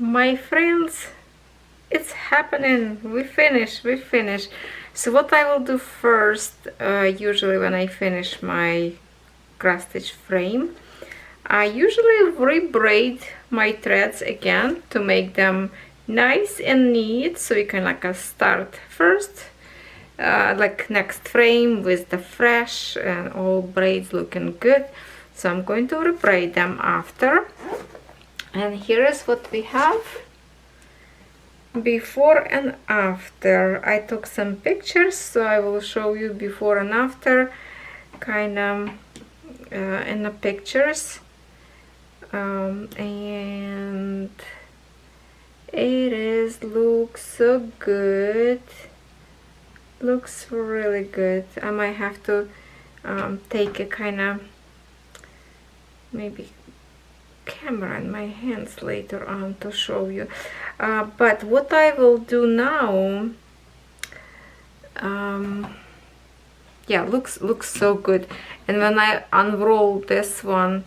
My friends, it's happening. We finish. So what I will do first, usually when I finish my cross stitch frame, I usually rebraid my threads again to make them nice and neat, so you can like start first, like next frame with the fresh and all braids looking good. So I'm going to rebraid them after. And here is what we have before and after. I took some pictures, so I will show you before and after, kind of in the pictures. And it looks so good, looks really good. I might have to take a kind of maybe camera in my hands later on to show you, but what I will do now, yeah, looks so good. And when I unroll this one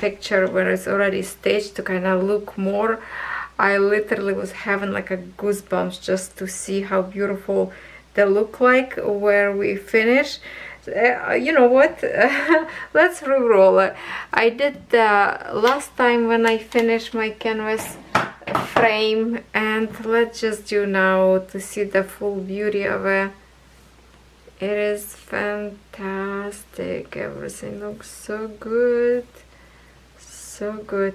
picture where it's already stitched to kind of look more, I literally was having like a goosebumps just to see how beautiful they look like where we finish. You know what, let's re-roll it. I did last time when I finished my canvas frame, and let's just do now to see the full beauty of it. It is fantastic. Everything looks so good,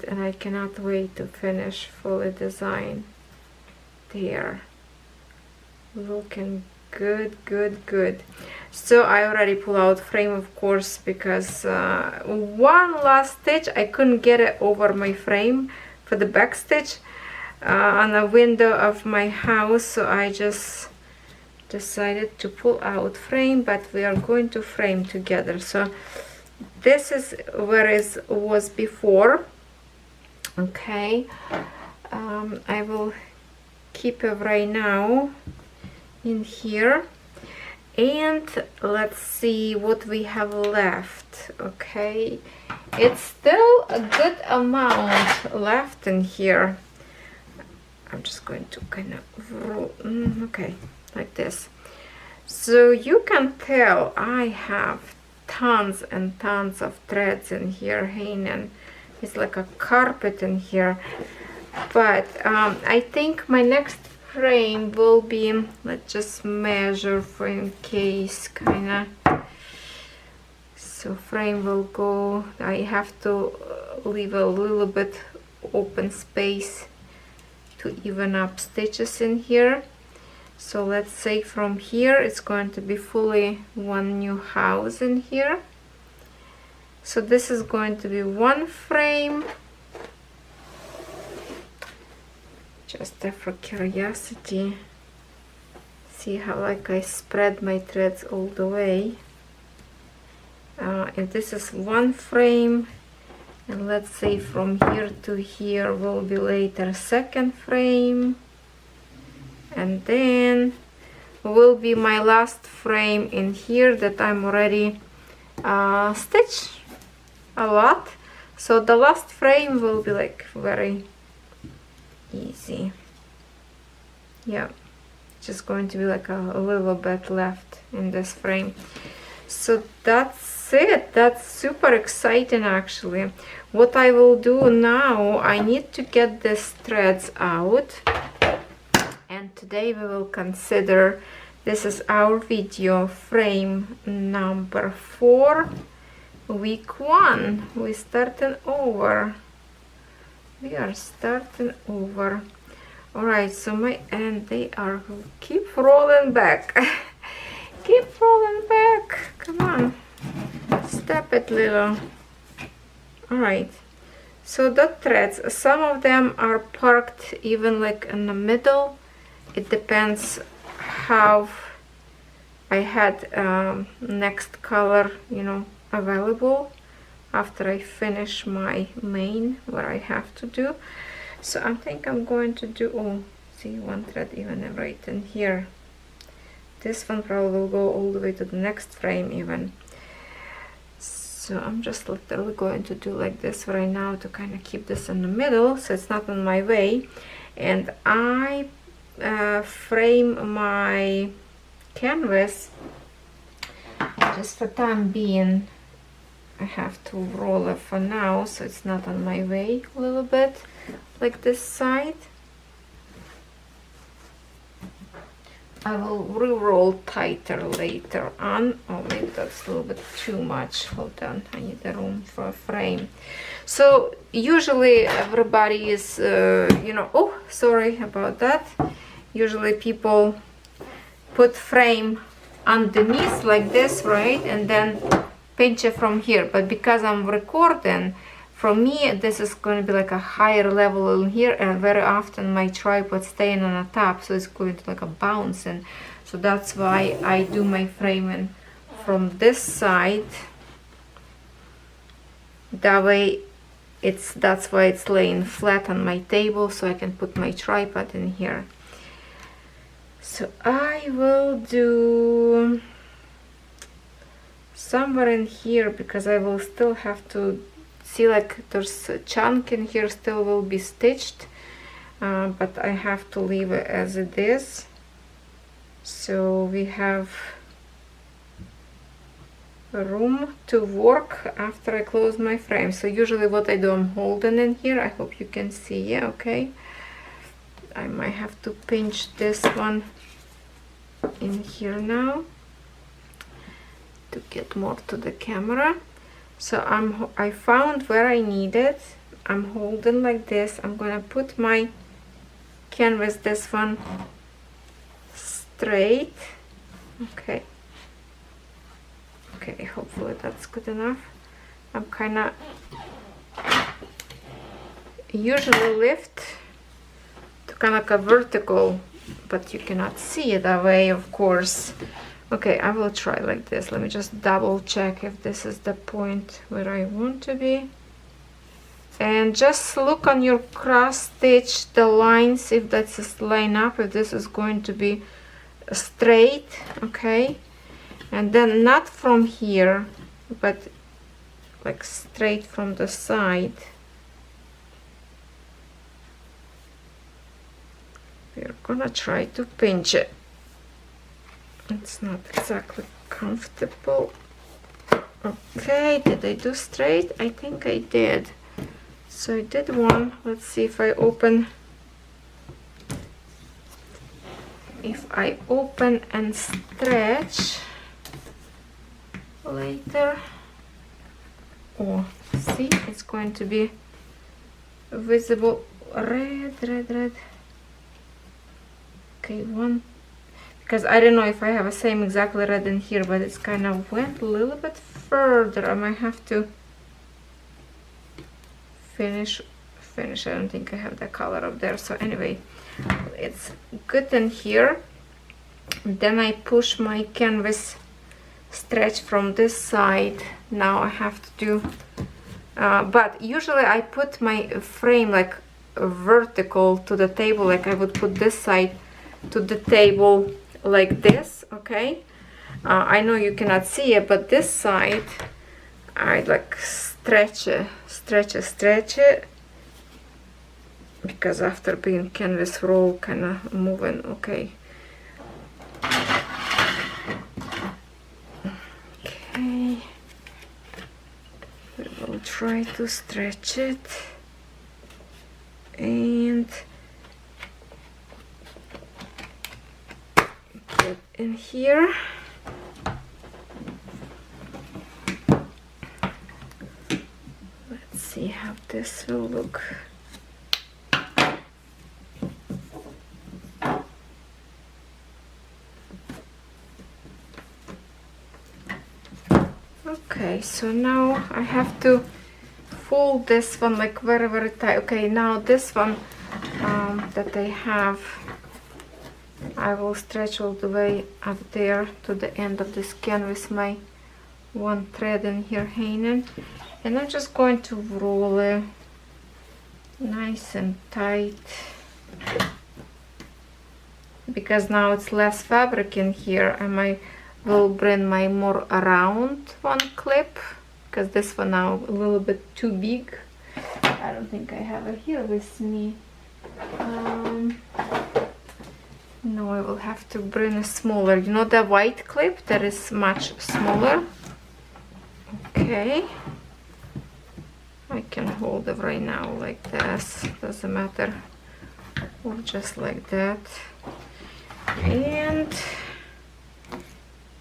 and I cannot wait to finish fully design. There, looking good. So I already pull out frame, of course, because one last stitch I couldn't get it over my frame for the back stitch on the window of my house, so I just decided to pull out frame, but we are going to frame together. So this is where it was before. Okay, I will keep it right now in here, and let's see what we have left. Okay, it's still a good amount left in here. I'm just going to kind of roll, okay, like this. So you can tell I have tons and tons of threads in here hanging. It's like a carpet in here, but I think my next frame will be, let's just measure for in case, kind of. So frame will go, I have to leave a little bit open space to even up stitches in here. So let's say from here it's going to be fully one new house in here. So this is going to be one frame. Just for curiosity, see how like I spread my threads all the way. If this is one frame, and let's say from here to here will be later second frame, and then will be my last frame in here that I'm already stitched a lot. So the last frame will be like very easy. Yeah, just going to be like a little bit left in this frame. So that's it. That's super exciting actually. What I will do now, I need to get these threads out, and today we will consider, this is our video frame number 4, week 1. We are starting over. All right, so and they are keep rolling back. Keep rolling back, come on, step it little. All right, so the threads, some of them are parked even like in the middle. It depends how I had next color, you know, available after I finish my main, what I have to do. So I think I'm going to do, oh, see, one thread even right in here. This one probably will go all the way to the next frame even. So I'm just literally going to do like this right now to kind of keep this in the middle so it's not in my way. And I frame my canvas just for time being. I have to roll it for now so it's not on my way a little bit, like this side. I will re-roll tighter later on. Oh, maybe that's a little bit too much. Hold on, I need the room for a frame. So usually everybody is, you know, oh, sorry about that. Usually people put frame underneath like this, right? And then pinch it from here. But because I'm recording, for me, this is going to be like a higher level in here, and very often my tripod staying on the top, so it's going to like a bouncing. So that's why I do my framing from this side. That way, that's why it's laying flat on my table, so I can put my tripod in here. So I will do somewhere in here because I will still have to see, like there's a chunk in here still will be stitched, but I have to leave it as it is. So we have room to work after I close my frame. So usually what I do, I'm holding in here. I hope you can see. Yeah, okay. I might have to pinch this one in here now to get more to the camera. So I found where I need it. I'm holding like this. I'm gonna put my canvas, this one, straight. Okay. Okay, hopefully that's good enough. I'm kind of usually lift to kind of like a vertical, but you cannot see it that way, of course. Okay, I will try like this. Let me just double check if this is the point where I want to be. And just look on your cross stitch the lines, if that's just line up, if this is going to be straight. Okay, and then not from here, but like straight from the side. We're gonna try to pinch it. It's not exactly comfortable. Okay, did I do straight? I think I did. So I did one. Let's see if I open. If I open and stretch later. Oh, see, it's going to be visible. Red. Okay, one. Because I don't know if I have the same exactly red in here, but it's kind of went a little bit further. I might have to finish. I don't think I have the color up there. So anyway, it's good in here. Then I push my canvas stretch from this side. Now I have to do, but usually I put my frame like vertical to the table, like I would put this side to the table like this. Okay, I know you cannot see it, but this side I like stretch it, because after being canvas roll kind of moving. Okay, we will try to stretch it and get in here. Let's see how this will look. Okay, so now I have to fold this one like very tight. Okay, now this one that I have, I will stretch all the way up there to the end of this canvas, my one thread in here hanging, and I'm just going to roll it nice and tight, because now it's less fabric in here. I might will bring my more around one clip, because this one now a little bit too big. I don't think I have it here with me. No, I will have to bring a smaller. You know the white clip that is much smaller? Okay. I can hold it right now like this, doesn't matter. Or just like that. And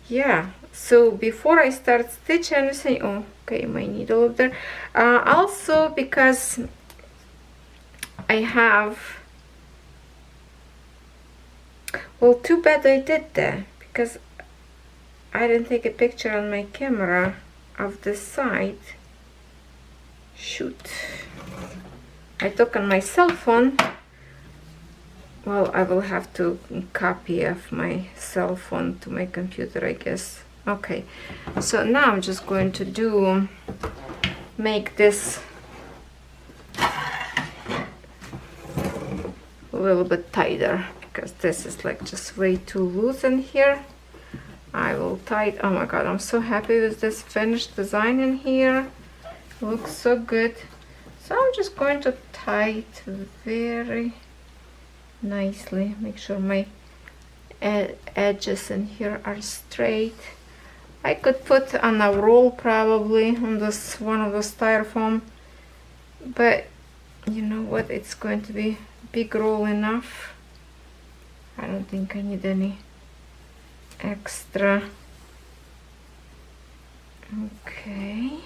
yeah, so before I start stitching anything, oh, okay, my needle up there. Also because I have, well, too bad I did that, because I didn't take a picture on my camera of the side. Shoot. I took on my cell phone. Well, I will have to copy of my cell phone to my computer, I guess. Okay, so now I'm just going to make this a little bit tighter, because this is like just way too loose in here. I will tighten. Oh my god, I'm so happy with this finished design in here. It looks so good. So I'm just going to tighten very nicely. Make sure my edges in here are straight. I could put on a roll probably on this one of the styrofoam, but you know what, it's going to be big roll enough. I don't think I need any extra. Okay.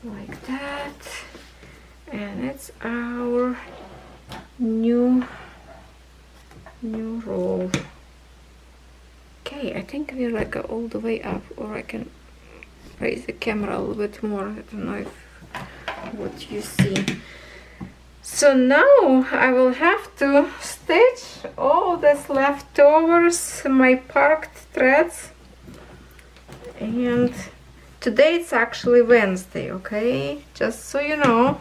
Like that. And it's our new roll. Okay, I think we're like all the way up, or I can raise the camera a little bit more. I don't know if what you see. So now I will have to stitch all this leftovers, my parked threads. And today it's actually Wednesday, okay? Just so you know,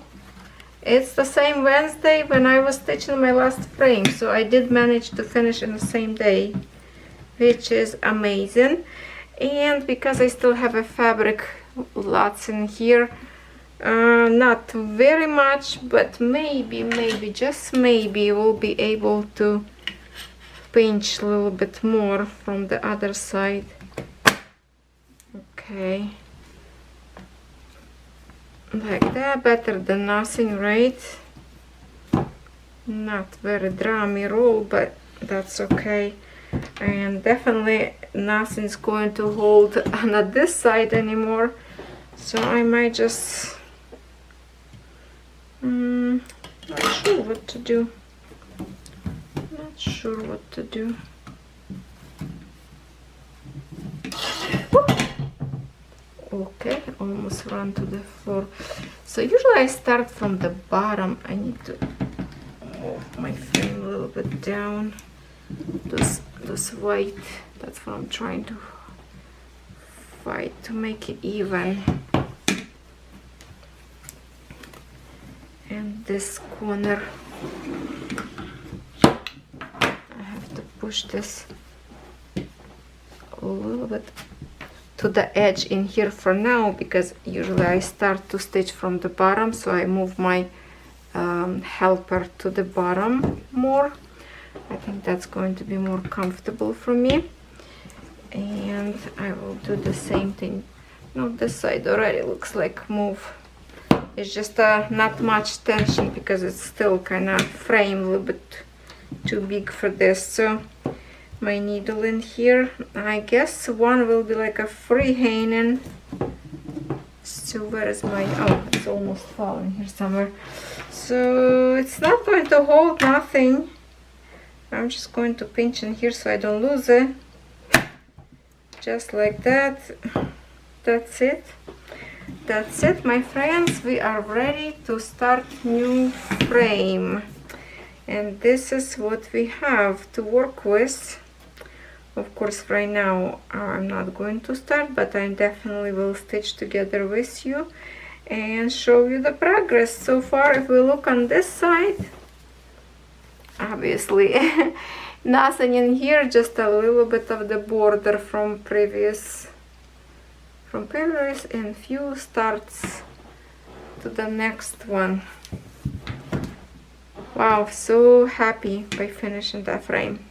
it's the same Wednesday when I was stitching my last frame, so I did manage to finish in the same day, which is amazing. And because I still have a fabric lots in here, not very much, but maybe, just maybe we'll be able to pinch a little bit more from the other side. Okay. Like that, better than nothing, right? Not very drummy roll, but that's okay. And definitely nothing's going to hold on this side anymore, so I might just not sure what to do. Not sure what to do. Okay, almost run to the floor. So usually I start from the bottom. I need to move my frame a little bit down. This white, that's what I'm trying to fight to make it even. And this corner, I have to push this a little bit to the edge in here for now, because usually I start to stitch from the bottom, so I move my helper to the bottom more. I think that's going to be more comfortable for me. And I will do the same thing. No, this side already looks like move. It's just not much tension because it's still kind of frame a little bit too big for this. So my needle in here, I guess one will be like a free hanging. So where is my, oh, it's almost falling here somewhere. So it's not going to hold nothing. I'm just going to pinch in here so I don't lose it. Just like that. That's it. That's it, my friends. We are ready to start new frame. And this is what we have to work with. Of course, right now I'm not going to start, but I definitely will stitch together with you and show you the progress. So far, if we look on this side, obviously Nothing in here, just a little bit of the border from previous and few starts to the next one. Wow, so happy by finishing that frame.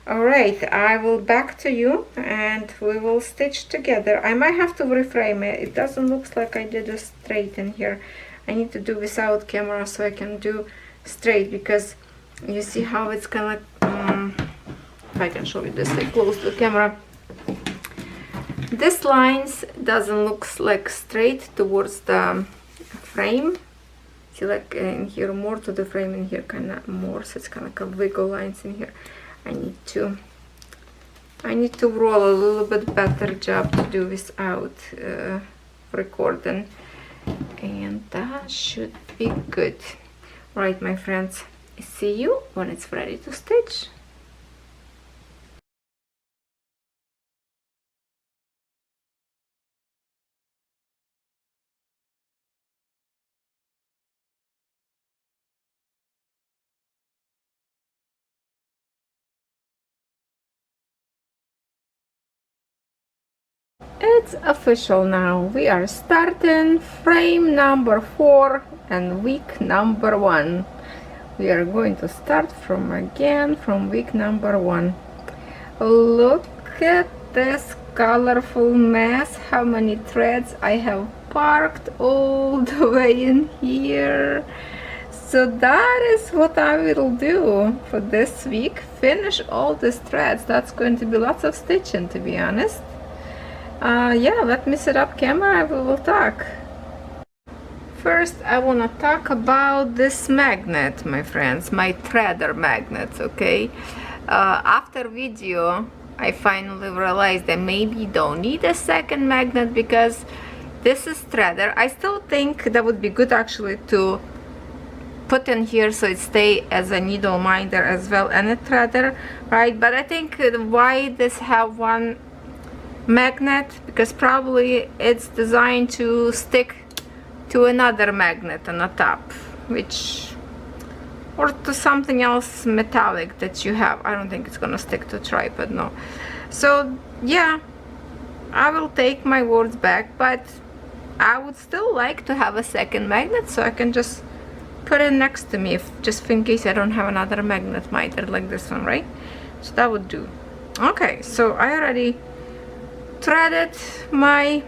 Alright, I will back to you and we will stitch together. I might have to reframe it. It doesn't look like I did a straight in here. I need to do without camera so I can do straight, because you see how it's kind of if I can show you this way close to the camera. This lines doesn't look like straight towards the frame. See, like in here more to the frame, in here kind of more, so it's kind of like a wiggle lines in here. I need to roll a little bit better job to do without recording, and that should be good. Right, my friends, see you when it's ready to stitch. It's official now. We are starting frame number 4 and week number 1. We are going to start from week number 1. Look at this colorful mess. How many threads I have parked all the way in here. So that is what I will do for this week. Finish all these threads. That's going to be lots of stitching, to be honest. Yeah, let me set up camera and we will talk. First, I want to talk about this magnet, my friends, my threader magnets, okay? After video, I finally realized that maybe don't need a second magnet, because this is threader. I still think that would be good actually to put in here so it stay as a needle minder as well and a threader, right? But I think why this have one magnet, because probably it's designed to stick to another magnet on the top, or to something else metallic that you have. I don't think it's gonna stick to tripod, no. So yeah, I will take my words back, but I would still like to have a second magnet so I can just put it next to me, just in case I don't have another magnet minder like this one, right? So that would do. Okay, so I already threaded my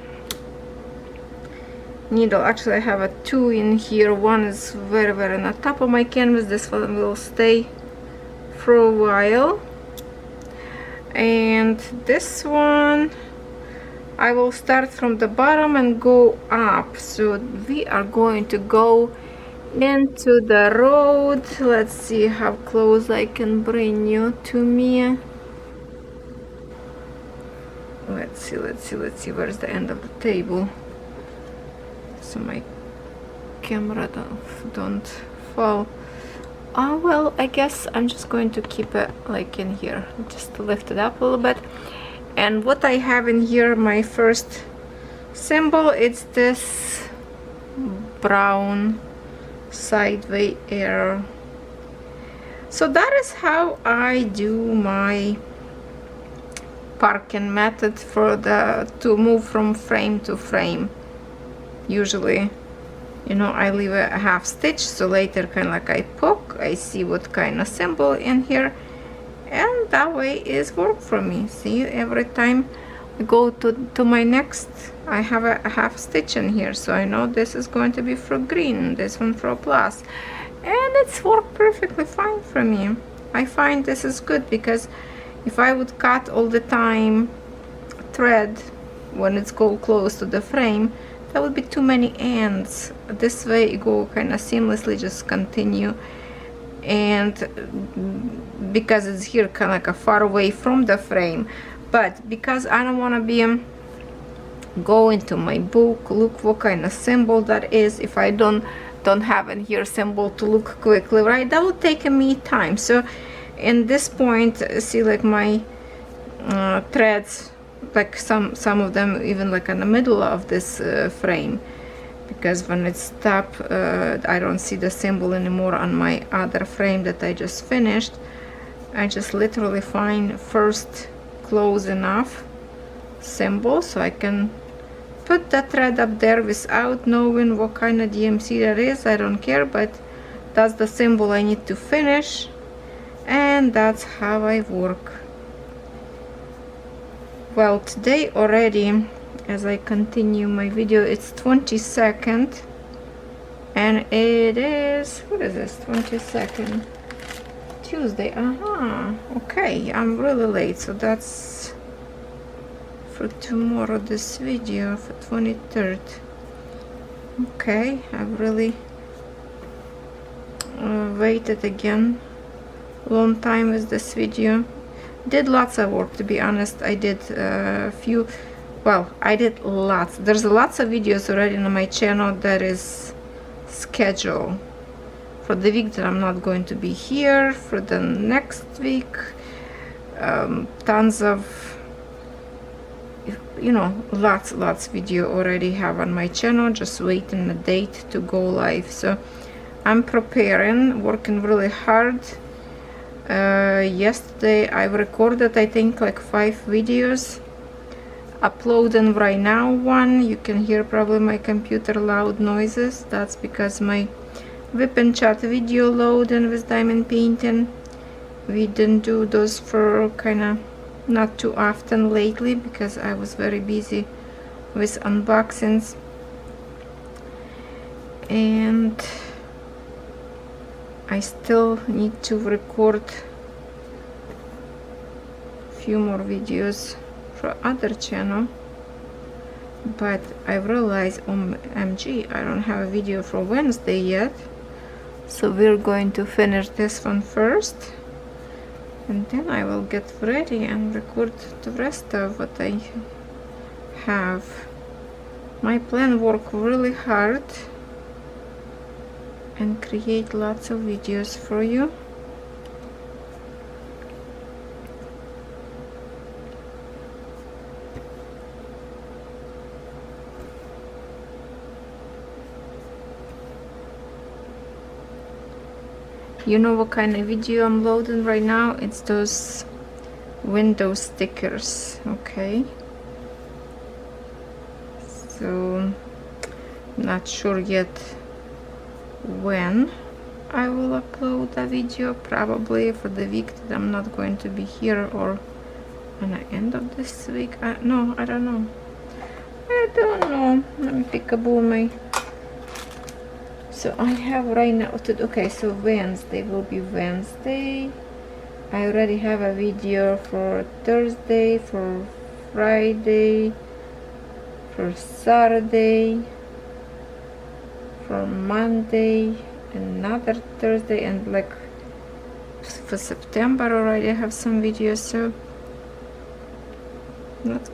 needle. Actually, I have a 2 in here. One is very on the top of my canvas. This one will stay for a while, and this one I will start from the bottom and go up. So we are going to go into the road. Let's see how close I can bring you to me. Let's see where's the end of the table, so my camera don't fall. Oh well, I guess I'm just going to keep it like in here, just to lift it up a little bit. And what I have in here, my first symbol, it's this brown sideways arrow. So that is how I do my parking method for to move from frame to frame. Usually, you know, I leave a half stitch, so later kind of like I poke, I see what kind of symbol in here, and that way is work for me. See, every time I go to my next, I have a half stitch in here, so I know this is going to be for green, this one for plus, and it's worked perfectly fine for me. I find this is good, because if I would cut all the time thread when it's go close to the frame, that would be too many ends. This way you go kind of seamlessly, just continue. And because it's here kind of like a far away from the frame, but because I don't want to be go into my book, look what kind of symbol that is. If I don't have in here symbol to look quickly, right, that would take me time. So in this point, see, like my threads, like some of them even like in the middle of this frame, because when it's stop, I don't see the symbol anymore on my other frame that I just finished. I just literally find first close enough symbol so I can put that thread up there without knowing what kind of DMC that is. I don't care, but that's the symbol I need to finish, and that's how I work. Well, today already, as I continue my video, it's 22nd, and it is, what is this, 22nd? Tuesday. Okay, I'm really late, so that's for tomorrow, this video for 23rd. Okay, I've really waited again long time with this video. Did lots of work, to be honest. I did a few, well, I did lots. There's lots of videos already on my channel that is scheduled for the week that I'm not going to be here, for the next week. Tons of, you know, lots video already have on my channel, just waiting a date to go live. So I'm preparing, working really hard. Yesterday I recorded, I think, like 5 videos, uploading right now one. You can hear probably my computer loud noises. That's because my whip and chat video loading with diamond painting. We didn't do those for kind of not too often lately because I was very busy with unboxings, and I still need to record a few more videos for other channel, but I realized, OMG, I don't have a video for Wednesday yet, so we're going to finish this one first, and then I will get ready and record the rest of what I have. My plan work really hard and create lots of videos for you. You know what kind of video I'm loading right now? It's those window stickers, okay? So, not sure yet when I will upload a video, probably for the week that I'm not going to be here, or on the end of this week. No, I don't know. I don't know. Let me pick up all my... So I have right now okay, so Wednesday will be Wednesday. I already have a video for Thursday, for Friday, for Saturday, for Monday, another Thursday, and like for September already I have some videos, so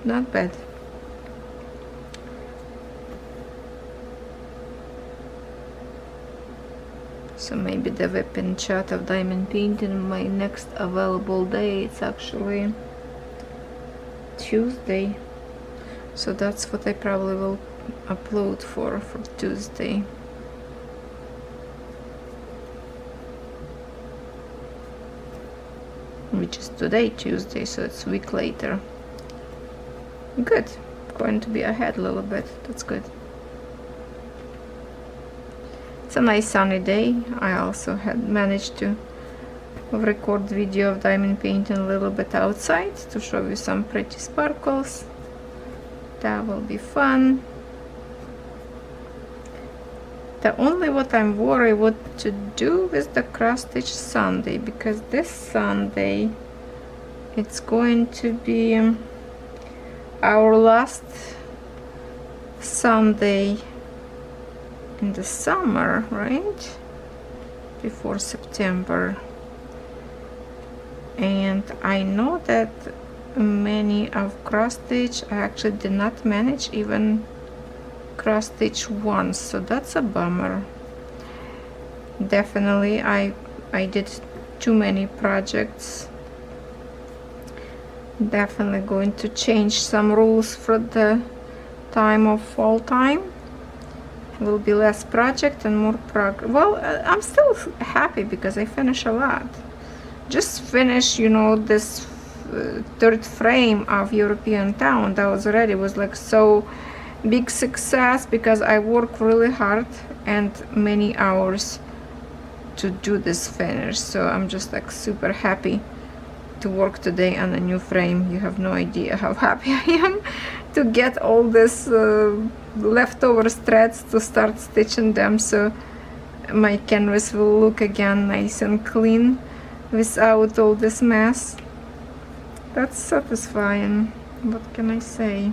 not bad. So maybe the whip and chat of diamond painting, my next available day, it's actually Tuesday, so that's what I probably will upload for Tuesday. Which is today, Tuesday, so it's a week later. Good, going to be ahead a little bit, that's good. It's a nice sunny day. I also had managed to record video of diamond painting a little bit outside to show you some pretty sparkles. That will be fun. The only what I'm worried what to do with the cross stitch Sunday, because this Sunday it's going to be our last Sunday in the summer, right before September, and I know that many of cross stitch I actually did not manage even cross stitch once, so that's a bummer. Definitely I did too many projects. Definitely going to change some rules for the time of fall time. Will be less project and more progress. Well, I'm still happy because I finish a lot. just finished, you know, this third frame of European Town. That was already was like so big success because I worked really hard and many hours to do this finish. So I'm just like super happy to work today on a new frame. You have no idea how happy I am to get all this leftover threads to start stitching them, so my canvas will look again nice and clean without all this mess. That's satisfying. What can I say?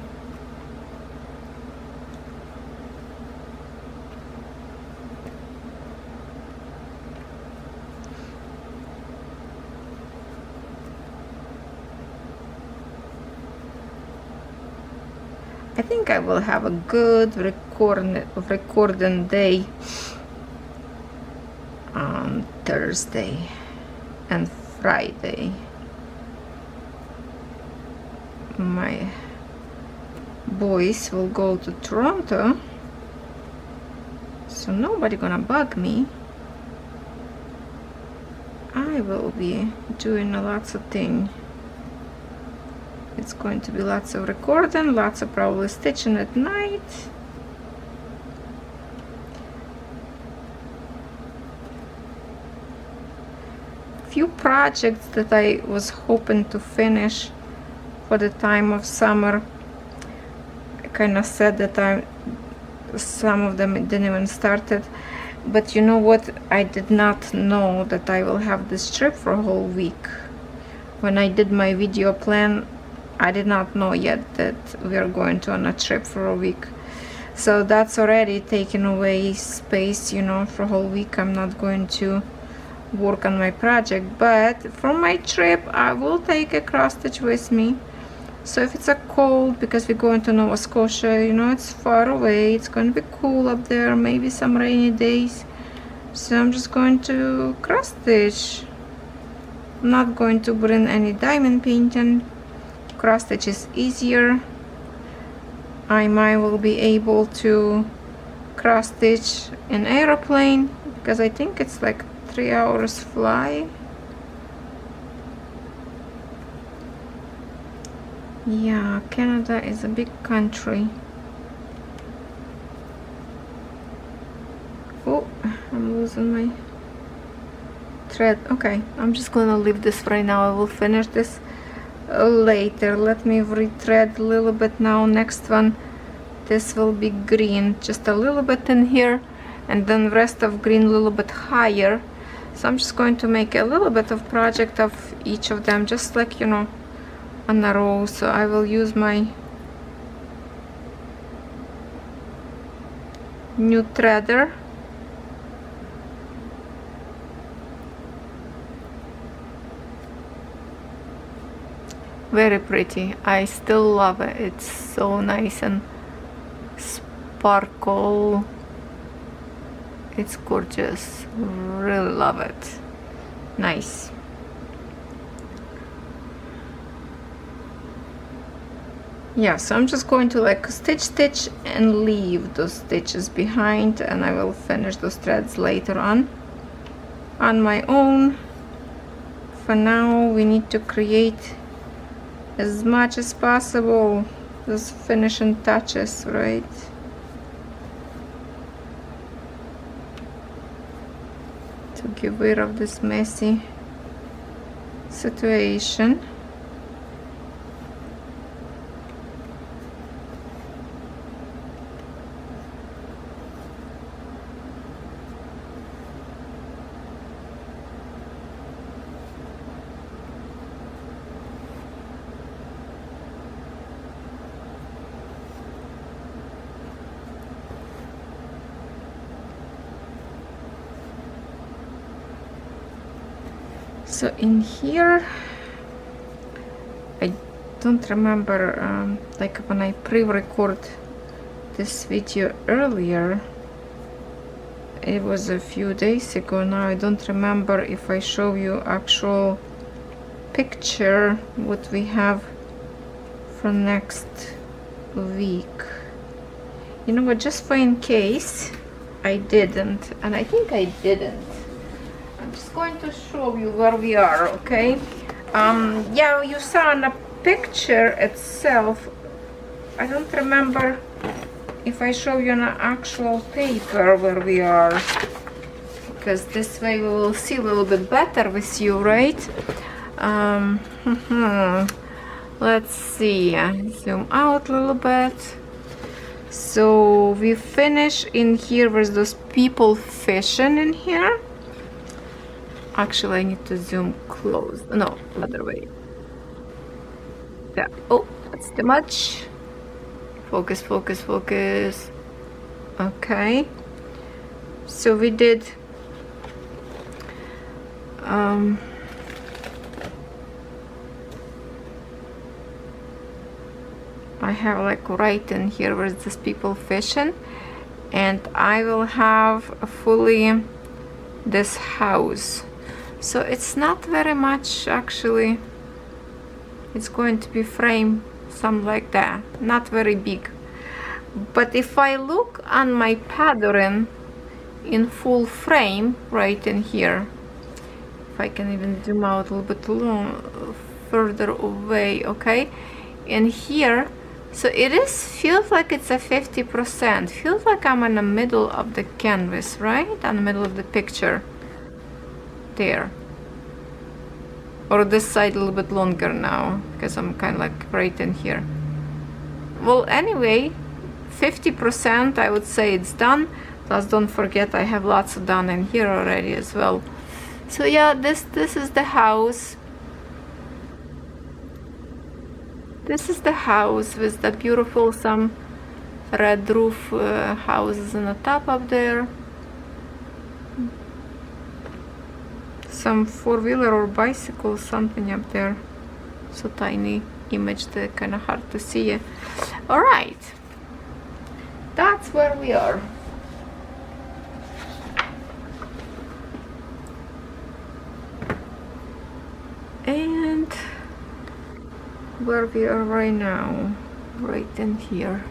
I think I will have a good recording day on Thursday and Friday. My boys will go to Toronto, so nobody gonna bug me. I will be doing lots of things. It's going to be lots of recording, lots of probably stitching at night. Few projects that I was hoping to finish for the time of summer. I kind of said that some of them didn't even started, but you know what? I did not know that I will have this trip for a whole week. When I did my video plan, I did not know yet that we are going on a trip for a week. So that's already taking away space, you know, for a whole week. I'm not going to work on my project, but for my trip I will take a cross stitch with me. So if it's a cold, because we're going to Nova Scotia, you know, it's far away, it's going to be cool up there, maybe some rainy days, so I'm just going to cross stitch. I'm not going to bring any diamond painting. Cross stitch is easier. I might will be able to cross stitch an aeroplane, because I think it's like 3 hours fly. Yeah, Canada is a big country. Oh, I'm losing my thread. Okay, I'm just gonna leave this right now. I will finish this later. Let me retread a little bit now. Next one, this will be green, just a little bit in here, and then rest of green a little bit higher. So I'm just going to make a little bit of project of each of them, just like, you know, on a row. So I will use my new threader. Very pretty. I still love it. It's so nice and sparkle. It's gorgeous. Really love it. Nice. Yeah, so I'm just going to like stitch and leave those stitches behind, and I will finish those threads later on my own. For now we need to create as much as possible those finishing touches, right? To get rid of this messy situation. So in here, I don't remember, like when I pre-record this video earlier, it was a few days ago now. I don't remember if I show you actual picture what we have for next week. You know what, just for in case I didn't, and I think I didn't. just going to show you where we are, okay? Yeah, you saw in the picture itself. I don't remember if I show you on an actual paper where we are, because this way we will see a little bit better with you, right? Let's see, zoom out a little bit. So we finish in here with those people fishing in here. Actually, I need to zoom close. No, other way. Yeah. Oh, that's too much. Focus, focus, focus. Okay. So we did I have like right in here where these people fishing, and I will have fully this house. So it's not very much actually. It's going to be frame something like that, not very big. But if I look on my pattern in full frame right in here, if I can even zoom out a little bit further away, okay, in here, so it feels like it's a 50%, feels like I'm in the middle of the canvas, right, on the middle of the picture there, or this side a little bit longer now because I'm kind of like right in here. Well, anyway, 50% I would say it's done. Plus don't forget I have lots done in here already as well. So yeah, this is the house. This is the house with the beautiful some red roof houses on the top up there. Some four-wheeler or bicycle, something up there. So tiny image that kind of hard to see. All right, that's where we are. And where we are right now, right in here.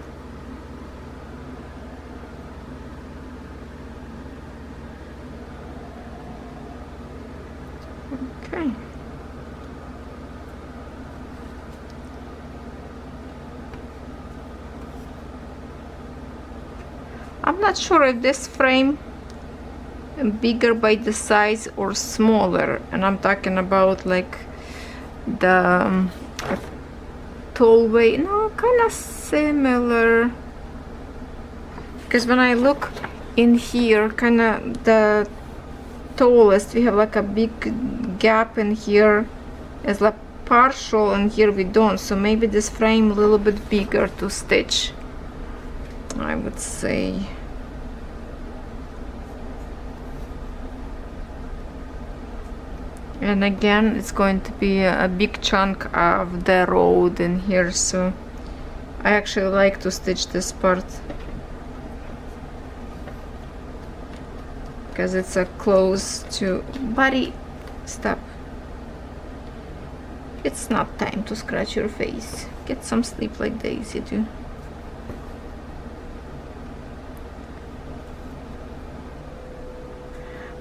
Okay. I'm not sure if this frame is bigger by the size or smaller, and I'm talking about like the tall way. No, kind of similar, because when I look in here, kind of the tallest, we have like a big gap in here as like partial, and here we don't. So maybe this frame a little bit bigger to stitch, I would say. And again, it's going to be a big chunk of the road in here, so I actually like to stitch this part because it's a close to body. Stop. It's not time to scratch your face. Get some sleep like Daisy do.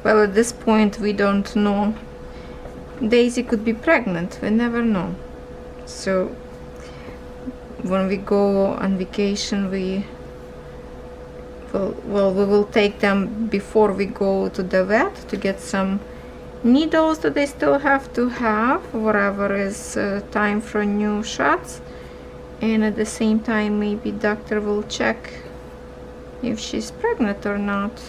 Well, at this point we don't know. Daisy could be pregnant, we never know. So when we go on vacation, we will take them before we go to the vet to get some needles that they still have to have, whatever is time for new shots. And at the same time, maybe doctor will check if she's pregnant or not.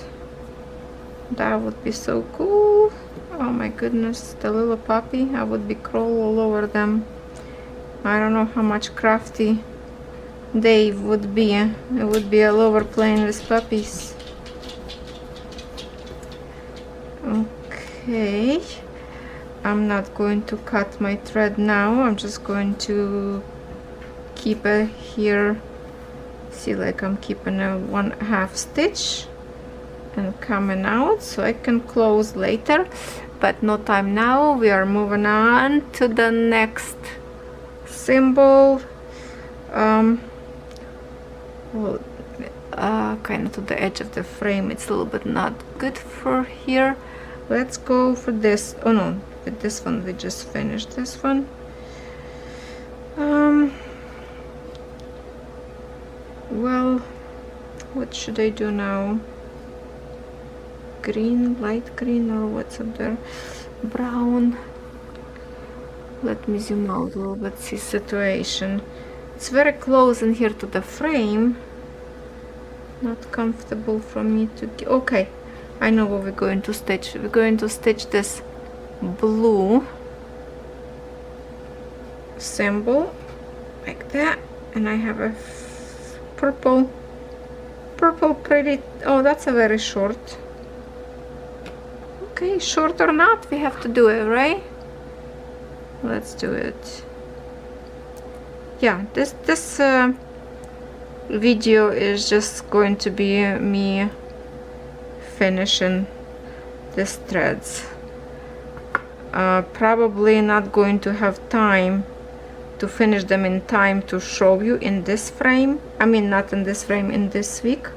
That would be so cool. Oh my goodness, the little puppy, I would be crawl all over them. I don't know how much crafty Dave would be. It would be all over playing with puppies. Okay, I'm not going to cut my thread now. I'm just going to keep it here. See, like I'm keeping a 1/2 stitch and coming out, so I can close later, but no time now. We are moving on to the next symbol. Kind of to the edge of the frame. It's a little bit not good for here, let's go for this. Oh no, with this one we just finished this one. Well, what should I do now? Green, light green, or what's up there? Brown. Let me zoom out a little bit, see situation. It's very close in here to the frame. Not comfortable for me to get. Okay, I know what we're going to stitch. We're going to stitch this blue symbol like that, and I have a purple pretty. Oh, that's a very short. Okay, short or not, we have to do it, right? Let's do it. Yeah, this video is just going to be me finishing these threads. Probably not going to have time to finish them in time to show you in this frame. I mean, not in this frame, in this week,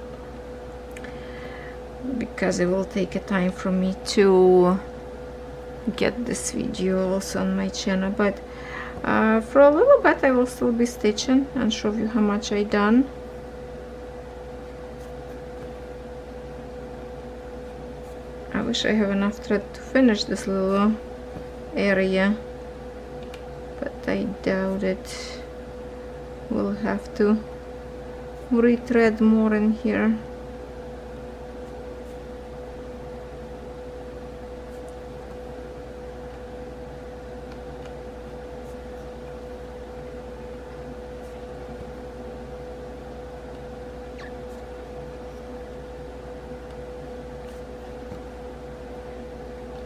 because it will take a time for me to get this video also on my channel. But for a little bit I will still be stitching and show you how much I done. I wish I have enough thread to finish this little area, but I doubt it. We'll have to retread more in here.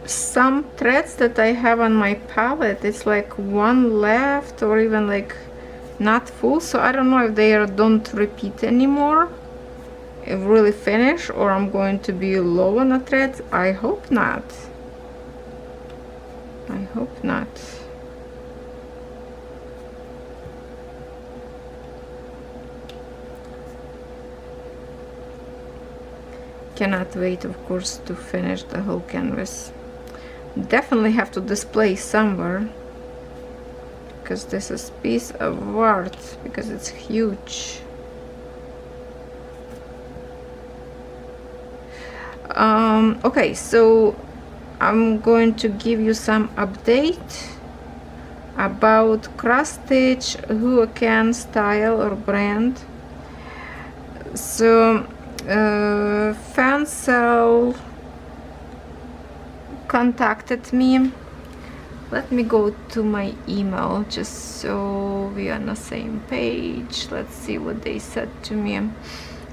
Some threads that I have on my palette, it's like one left or even like not full, so I don't know if they don't repeat anymore, if really finish, or I'm going to be low on the threads. I hope not. I hope not. Cannot wait, of course, to finish the whole canvas. Definitely have to display somewhere, because this is a piece of art, because it's huge. Okay, so I'm going to give you some update about cross stitch, who can style or brand. So Fansell contacted me. Let me go to my email just so we are on the same page. Let's see what they said to me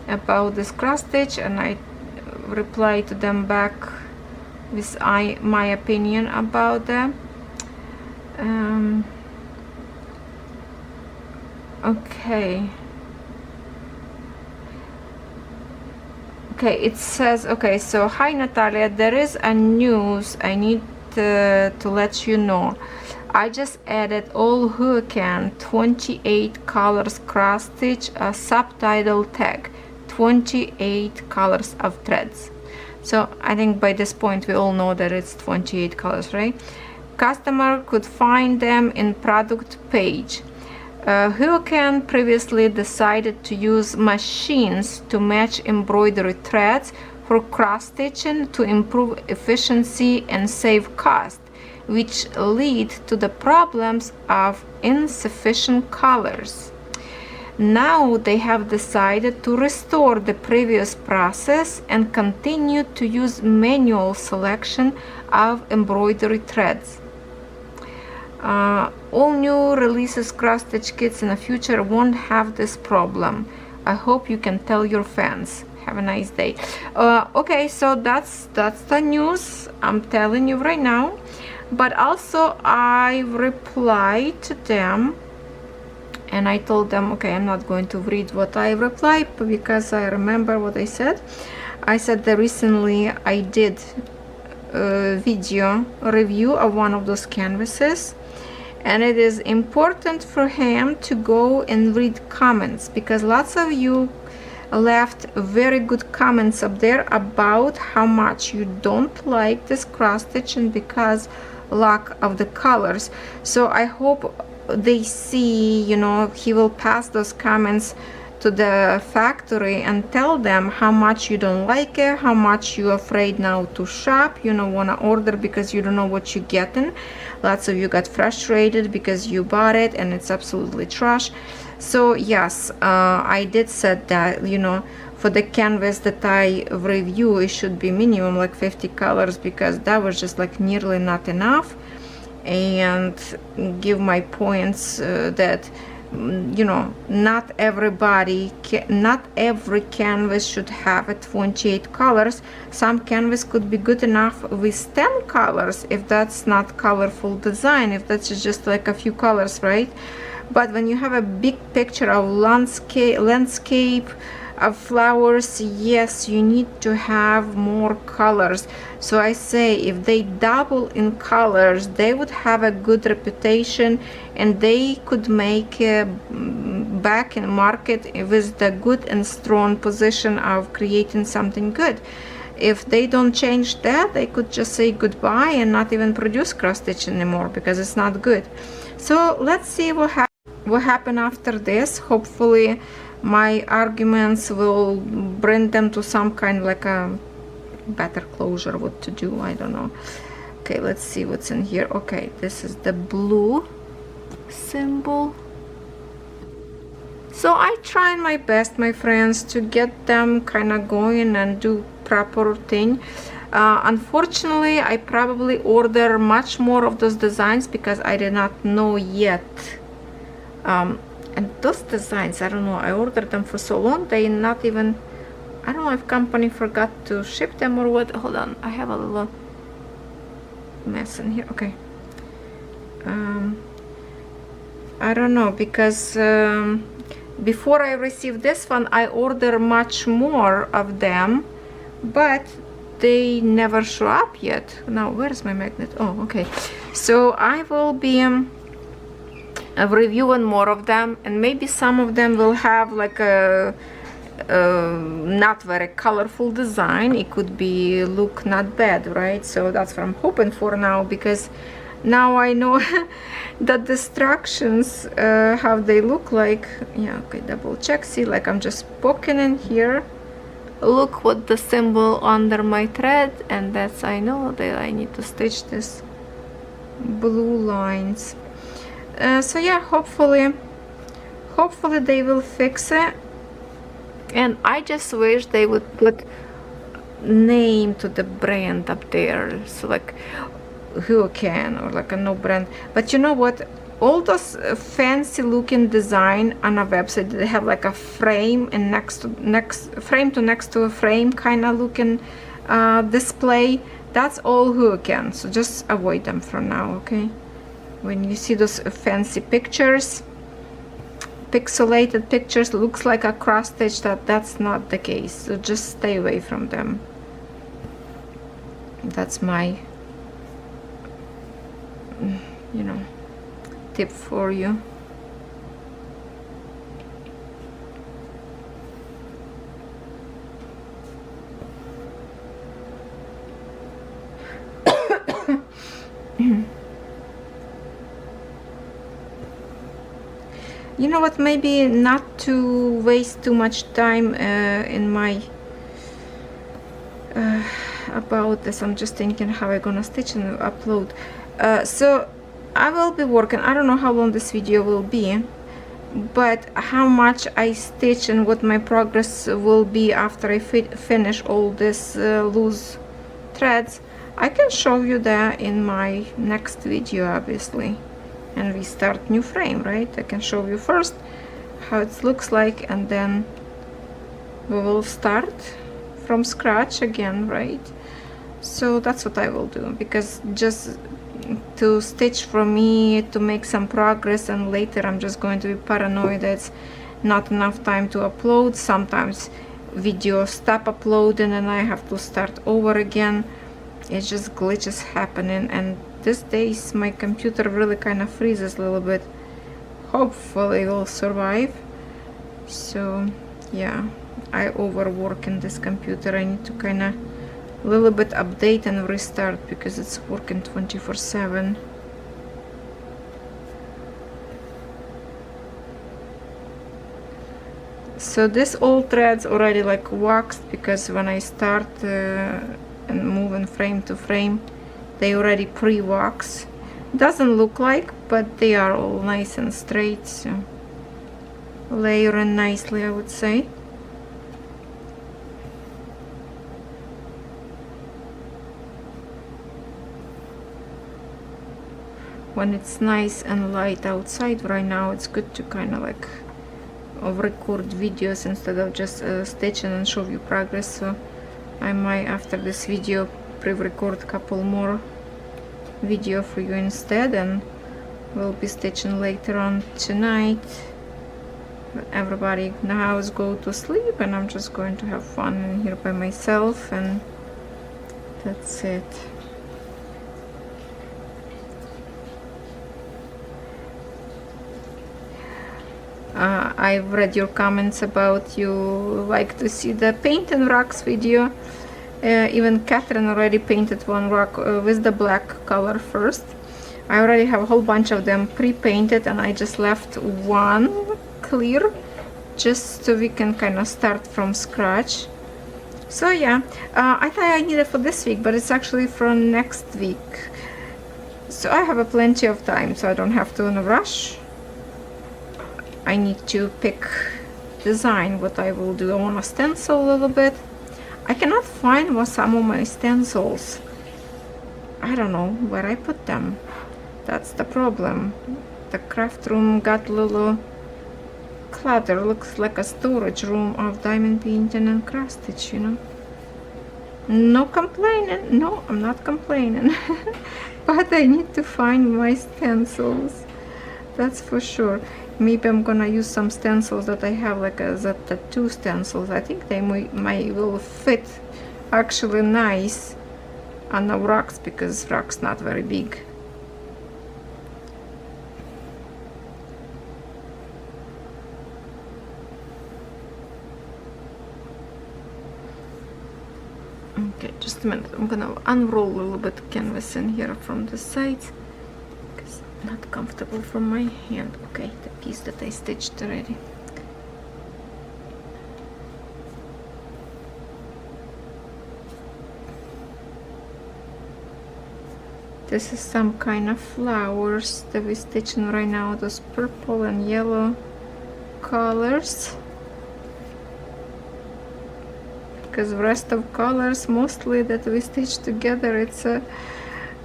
about this cross stitch, and I replied to them back with my opinion about them. Okay. Okay, it says, okay, so hi Natalia, there is a news I need to let you know. I just added all who can 28 colors cross stitch, a subtitle tag, 28 colors of threads. So I think by this point we all know that it's 28 colors, right? Customer could find them in product page. Hurricane previously decided to use machines to match embroidery threads for cross-stitching to improve efficiency and save cost, which lead to the problems of insufficient colors. Now they have decided to restore the previous process and continue to use manual selection of embroidery threads. All new releases cross-stitch kits in the future won't have this problem. I hope you can tell your fans. Have a nice day. Okay, so that's the news I'm telling you right now. But also I replied to them and I told them, okay, I'm not going to read what I replied because I remember what I said. I said that recently I did a video review of one of those canvases, and it is important for him to go and read comments, because lots of you left very good comments up there about how much you don't like this cross stitching because lack of the colors. So I hope they see, you know, he will pass those comments to the factory and tell them how much you don't like it, how much you're afraid now to shop, you don't want to order because you don't know what you're getting. Lots of you got frustrated because you bought it and it's absolutely trash. So yes, I did said that, you know, for the canvas that I review, it should be minimum like 50 colors, because that was just like nearly not enough. And give my points that, you know, not everybody not every canvas should have 28 colors. Some canvas could be good enough with 10 colors if that's not colorful design, if that's just like a few colors, right? But when you have a big picture of landscape of flowers, yes, you need to have more colors. So I say if they double in colors, they would have a good reputation and they could make back in market with the good and strong position of creating something good. If they don't change that, they could just say goodbye and not even produce cross stitch anymore because it's not good. So let's see what happens after this. Hopefully my arguments will bring them to some kind like a better closure what to do. I don't know. Okay, let's see what's in here. Okay, this is the blue symbol. So I tried my best, my friends, to get them kind of going and do proper thing. Unfortunately, I probably order much more of those designs because I did not know yet. And those designs, I don't know, I ordered them for so long, they not even, I don't know if company forgot to ship them or what. Hold on, I have a little mess in here. Okay. I don't know, because before I received this one, I ordered much more of them, but they never show up yet. Now, where's my magnet? Oh, okay. So I will be reviewing more of them, and maybe some of them will have like a not very colorful design. It could be look not bad, right? So that's what I'm hoping for now, because now I know the instructions how they look like. Yeah, okay, double check. See, like I'm just poking in here. Look what the symbol under my thread, and that's, I know that I need to stitch this blue lines. So yeah, hopefully they will fix it. And I just wish they would put name to the brand up there, so like who can, or like a no brand. But you know what, all those fancy looking design on a website, they have like a frame and next to a frame kind of looking display. That's all who can, so just avoid them for now, okay? When you see those fancy pictures, pixelated pictures, looks like a cross stitch, that's not the case, so just stay away from them. That's my, you know, tip for you. You know what, maybe not to waste too much time in my about this, I'm just thinking how I'm gonna stitch and upload. So I will be working, I don't know how long this video will be, but how much I stitch and what my progress will be after I finish all this loose threads, I can show you that in my next video, obviously. And we start new frame, right? I can show you first how it looks like, and then we will start from scratch again, right? So that's what I will do, because just to stitch for me to make some progress, and later I'm just going to be paranoid that it's not enough time to upload. Sometimes videos stop uploading and I have to start over again. It's just glitches happening, and these days my computer really kind of freezes a little bit. Hopefully it will survive. So yeah, I overwork in this computer. I need to kind of a little bit update and restart because it's working 24/7. So this all threads already like waxed, because when I start and moving frame to frame, they already pre-wax. Doesn't look like, but they are all nice and straight, so layering nicely, I would say. When it's nice and light outside right now, it's good to kind of like record videos instead of just stitching and show you progress. So I might, after this video, pre-record a couple more video for you instead, and we'll be stitching later on tonight. But everybody in the house go to sleep, and I'm just going to have fun in here by myself, and that's it. I've read your comments about you like to see the paint and rocks video. Even Catherine already painted one rock with the black color first. I already have a whole bunch of them pre-painted, and I just left one clear just so we can kind of start from scratch. So yeah, I thought I needed for this week, but it's actually for next week. So I have plenty of time, so I don't have to in a rush. I need to pick design what I will do. I want to stencil a little bit. I cannot find some of my stencils. I don't know where I put them. That's the problem. The craft room got a little clutter. Looks like a storage room of diamond painting and cross stitch, you know. No complaining. No, I'm not complaining. But I need to find my stencils. That's for sure. Maybe I'm gonna use some stencils that I have, like the tattoo stencils. I think they might will fit actually nice on the rocks, because rocks not very big. Okay, just a minute. I'm gonna unroll a little bit canvas in here from the sides. Not comfortable from my hand. Okay, the piece that I stitched already. This is some kind of flowers that we're stitching right now. Those purple and yellow colors. Because the rest of colors mostly that we stitch together, it's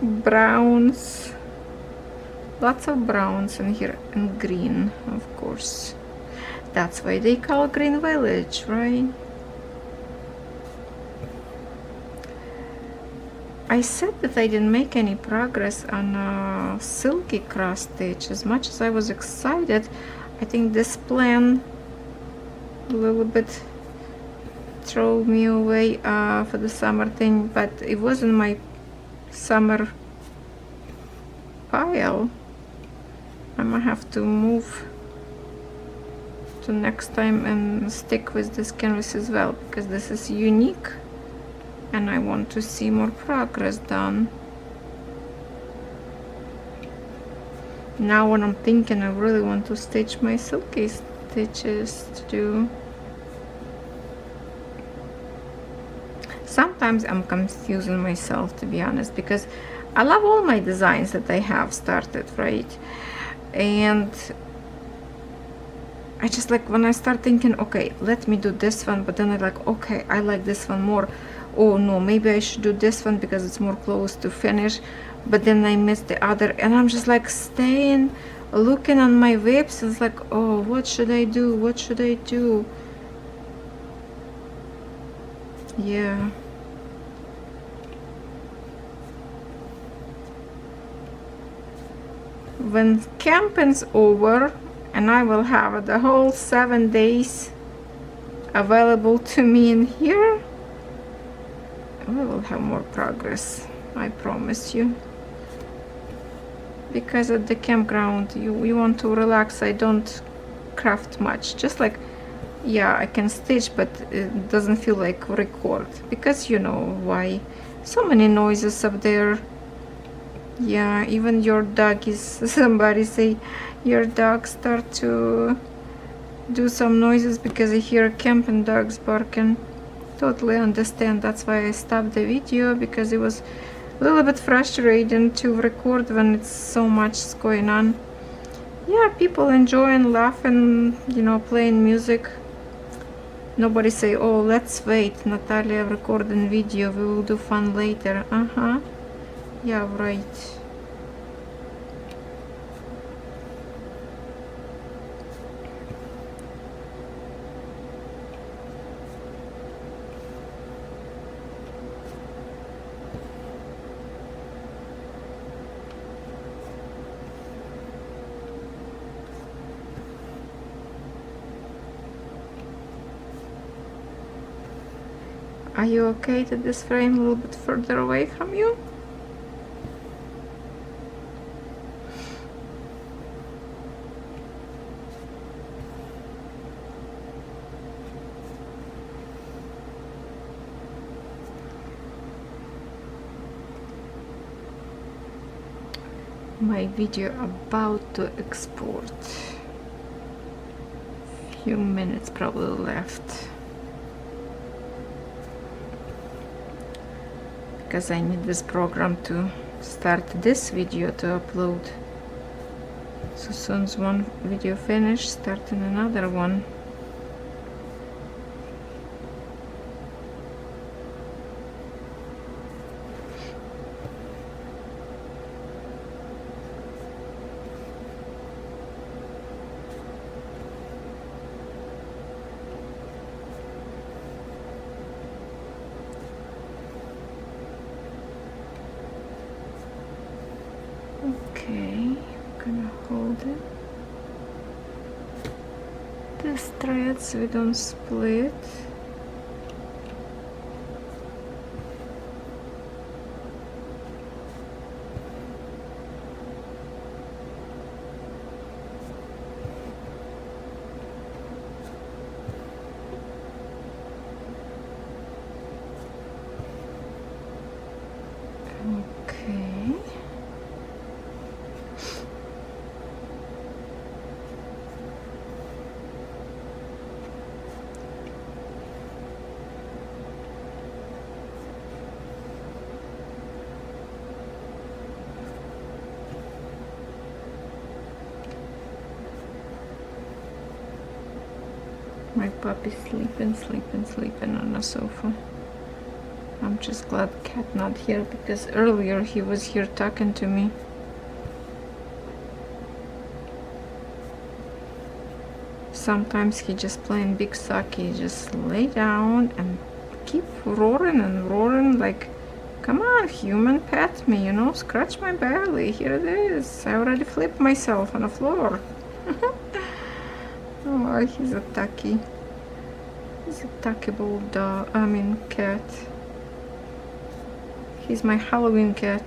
browns. Lots of browns in here, and green, of course. That's why they call Green Village, right? I said that I didn't make any progress on silky cross stitch. As much as I was excited, I think this plan a little bit threw me away for the summer thing, but it wasn't my summer pile. I might have to move to next time and stick with this canvas as well, because this is unique and I want to see more progress done. Now when I'm thinking, I really want to stitch my silky stitches too. Sometimes I'm confusing myself, to be honest, because I love all my designs that I have started, right? And I just like, when I start thinking, okay, let me do this one, but then I like, okay, I like this one more. Oh no, maybe I should do this one because it's more close to finish, but then I miss the other, and I'm just like staying looking on my whips, and it's like, oh, what should I do? What should I do? Yeah. When camping's over and I will have the whole 7 days available to me in here, we will have more progress, I promise you. Because at the campground you want to relax. I don't craft much, just like yeah, I can stitch, but it doesn't feel like record, because you know why. So many noises up there. Yeah, even your dog is somebody say your dog start to do some noises because I hear camping dogs barking. Totally understand. That's why I stopped the video, because it was a little bit frustrating to record when it's so much going on. Yeah, people enjoying, laughing, you know, playing music. Nobody say, oh, let's wait, Natalia recording video, we will do fun later. Yeah, right. Are you okay to this frame a little bit further away from you? My video about to export. Few minutes probably left. Because I need this program to start this video to upload. So soon as one video finished, starting another one. Okay, I'm gonna hold it. These threads we don't split. Okay. My puppy's sleeping on the sofa. I'm just glad cat not here, because earlier he was here talking to me. Sometimes he just playing big sock, he just lay down and keep roaring and roaring like, come on human, pet me, you know, scratch my belly, here it is. I already flipped myself on the floor. Oh, he's a tacky. He's a tackable dog, I mean cat. He's my Halloween cat.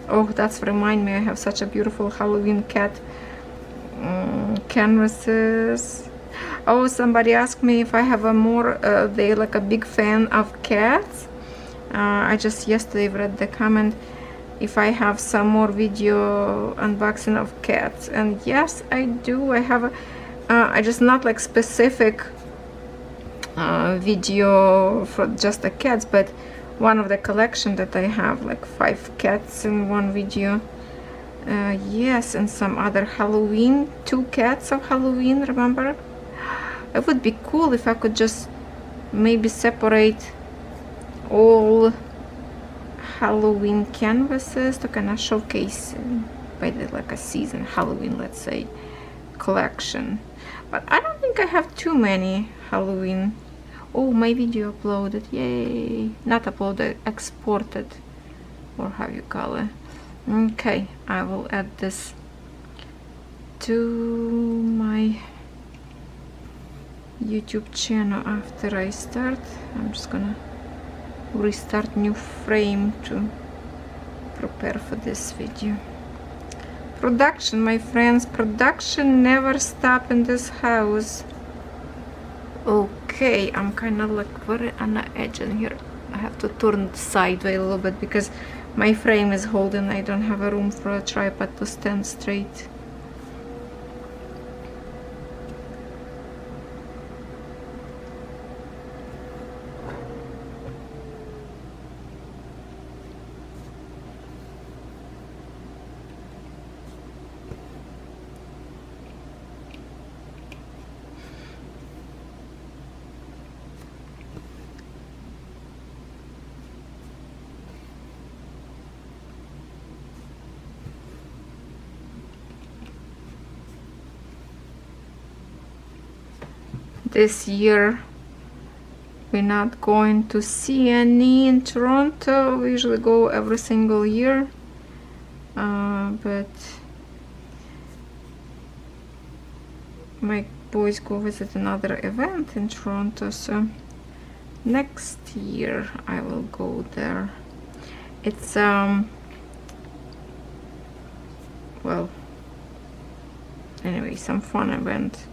Oh, that's remind me, I have such a beautiful Halloween cat canvases. Oh, somebody asked me if I have a more, they like a big fan of cats. I just yesterday read the comment if I have some more video unboxing of cats, and yes, I do. I have a, I just not like specific video for just the cats, but one of the collection that I have, like 5 cats in one video. Yes, and some other Halloween, 2 cats of Halloween, remember? It would be cool if I could just maybe separate all Halloween canvases to kind of showcase by the, like a season, Halloween, let's say, collection. But I don't think I have too many Halloween. Oh, my video uploaded, yay! Not uploaded, exported, or how you call it. Okay, I will add this to my YouTube channel after I start. I'm just gonna restart new frame to prepare for this video. Production, my friends, production never stop in this house. Okay, I'm kind of like very on the edge in here. I have to turn sideways a little bit because my frame is holding. I don't have a room for a tripod to stand straight. This year we're not going to see any in Toronto. We usually go every single year, but my boys go visit another event in Toronto, so next year I will go there. It's well, anyway, some fun event.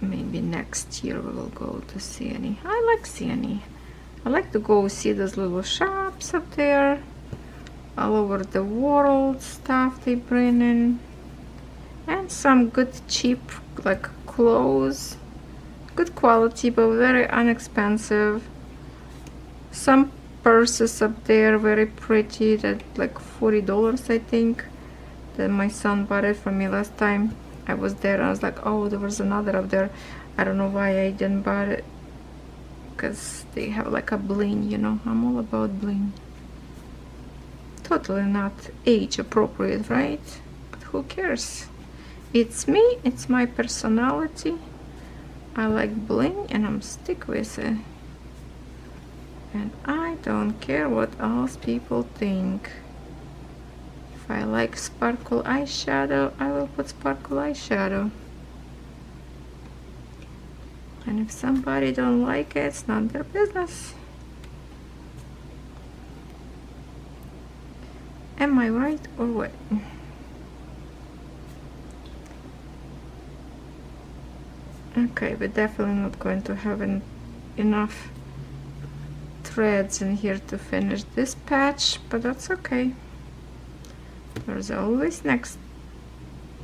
Maybe next year we will go to CNE. I like CNE. I like to go see those little shops up there, all over the world, stuff they bring in, and some good cheap like clothes, good quality but very inexpensive. Some purses up there very pretty, that like $40 I think, that my son bought it for me last time I was there. I was like, oh, there was another up there. I don't know why I didn't buy it, because they have like a bling, you know. I'm all about bling. Totally not age appropriate, right? But who cares? It's me, it's my personality. I like bling and I'm stick with it. And I don't care what else people think. If I like sparkle eyeshadow, I will put sparkle eyeshadow. And if somebody don't like it, it's not their business. Am I right or what? Okay, we're definitely not going to have enough threads in here to finish this patch, but that's okay. There's always next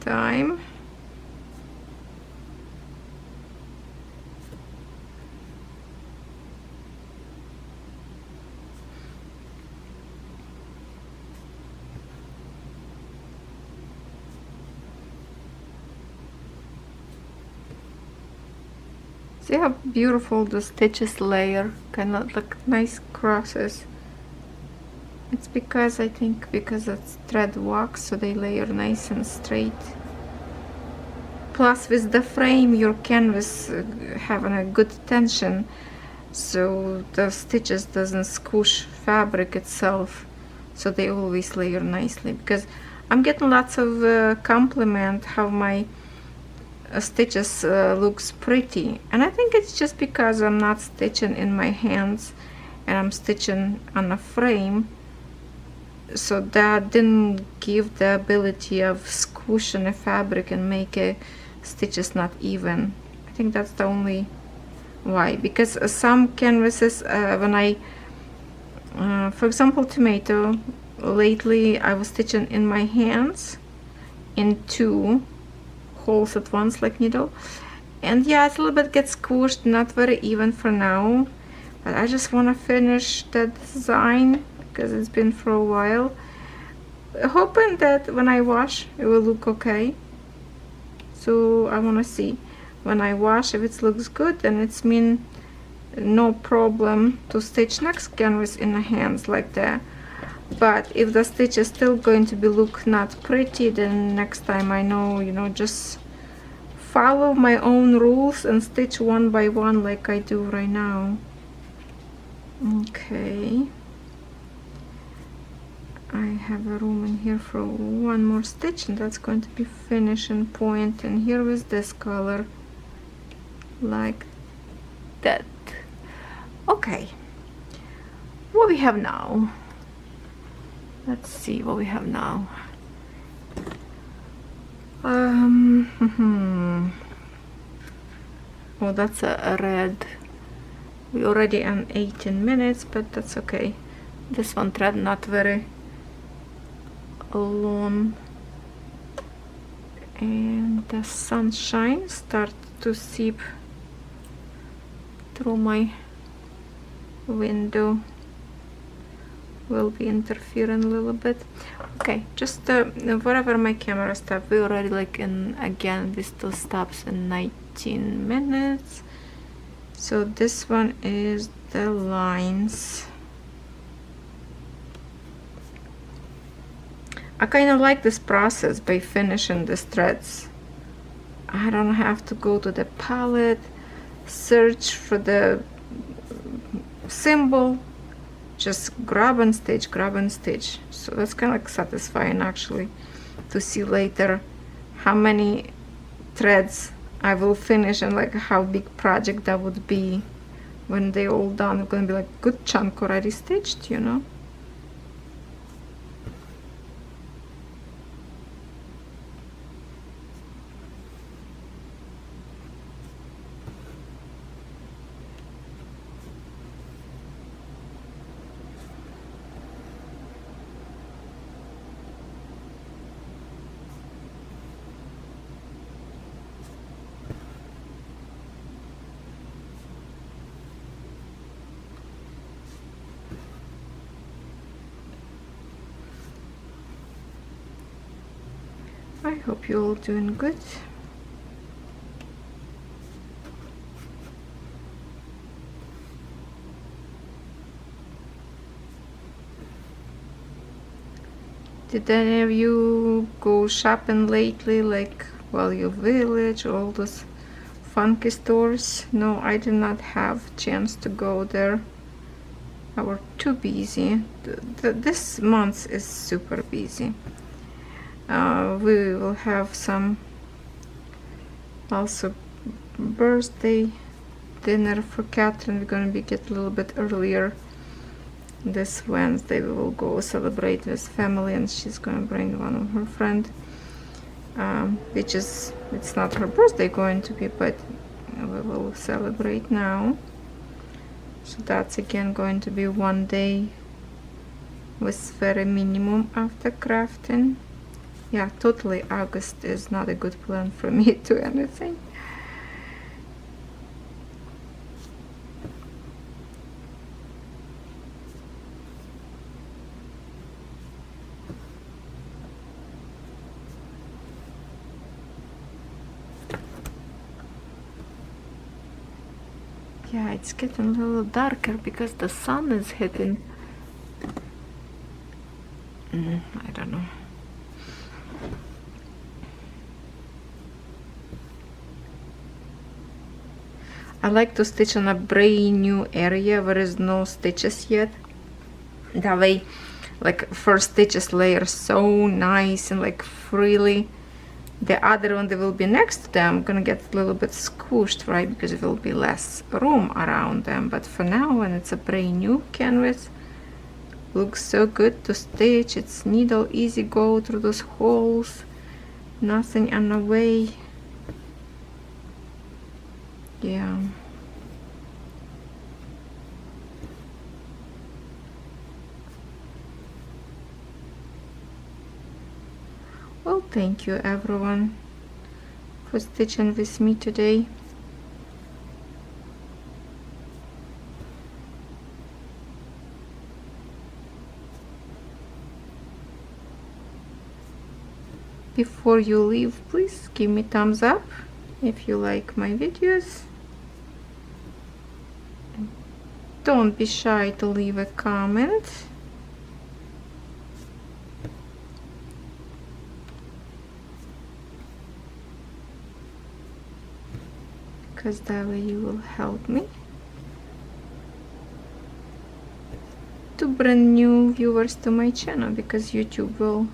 time. See how beautiful the stitches layer, kind of like nice crosses. It's because I think because it's thread wax, so they layer nice and straight. Plus with the frame your canvas having a good tension, so the stitches doesn't squish fabric itself, so they always layer nicely. Because I'm getting lots of compliment how my stitches looks pretty, and I think it's just because I'm not stitching in my hands and I'm stitching on a frame, so that didn't give the ability of squishing a fabric and make a stitches not even. I think that's the only why. Because some canvases when I for example tomato, lately I was stitching in my hands in 2 holes at once like needle, and yeah, it's a little bit gets squished, not very even for now, but I just want to finish the design because it's been for a while, hoping that when I wash it will look okay. So I want to see when I wash if it looks good, then it's mean no problem to stitch next canvas in the hands like that. But if the stitch is still going to be look not pretty, then next time I know, you know, just follow my own rules and stitch one by one like I do right now. Okay, I have a room in here for one more stitch, and that's going to be finishing point, and here is this color like that. Okay, what we have now. Let's see what we have now. Well, that's a red. We already on 18 minutes, but that's okay. This one thread not very long, and the sunshine start to seep through my window. Will be interfering a little bit. Okay, just whatever my camera stop, we already like in, again this still stops in 19 minutes. So this one is the lines. I kind of like this process by finishing the threads. I don't have to go to the palette, search for the symbol, just grab and stitch, grab and stitch. So that's kind of like satisfying actually, to see later how many threads I will finish and like how big project that would be when they all done. It's gonna be like good chunk already stitched, you know. I hope you're all doing good. Did any of you go shopping lately, like Value Village, all those funky stores? No, I did not have chance to go there. I was too busy. This month is super busy. We will have some also birthday dinner for Catherine. We're gonna be get a little bit earlier this Wednesday. We will go celebrate with family, and she's gonna bring one of her friend, which is, it's not her birthday going to be, but we will celebrate now. So that's again going to be one day with very minimum after crafting. Yeah, totally August is not a good plan for me to anything. Yeah, it's getting a little darker because the sun is hitting. I don't know. I like to stitch on a brand new area where there is no stitches yet. That way, like first stitches layer so nice and like freely. The other one that will be next to them gonna get a little bit squished, right? Because it will be less room around them. But for now, when it's a brand new canvas, looks so good to stitch. It's needle easy go through those holes, nothing on the way. Yeah. Well, thank you everyone for stitching with me today. Before you leave, please give me thumbs up if you like my videos. Don't be shy to leave a comment. Because that way you will help me to bring new viewers to my channel, because YouTube will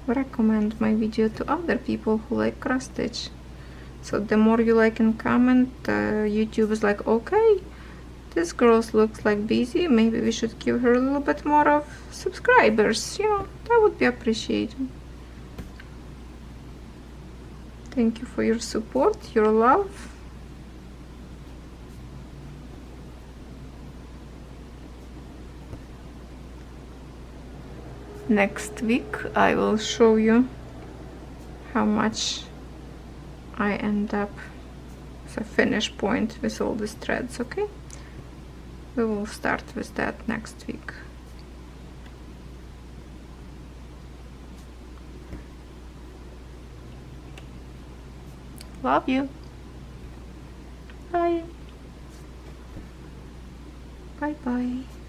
recommend my video to other people who like cross stitch. So the more you like and comment, YouTube is like, okay, this girl looks like busy. Maybe we should give her a little bit more of subscribers. You know, that would be appreciated. Thank you for your support, your love. Next week I will show you how much I end up as a finish point with all these threads, okay? We will start with that next week. Love you. Bye. Bye bye.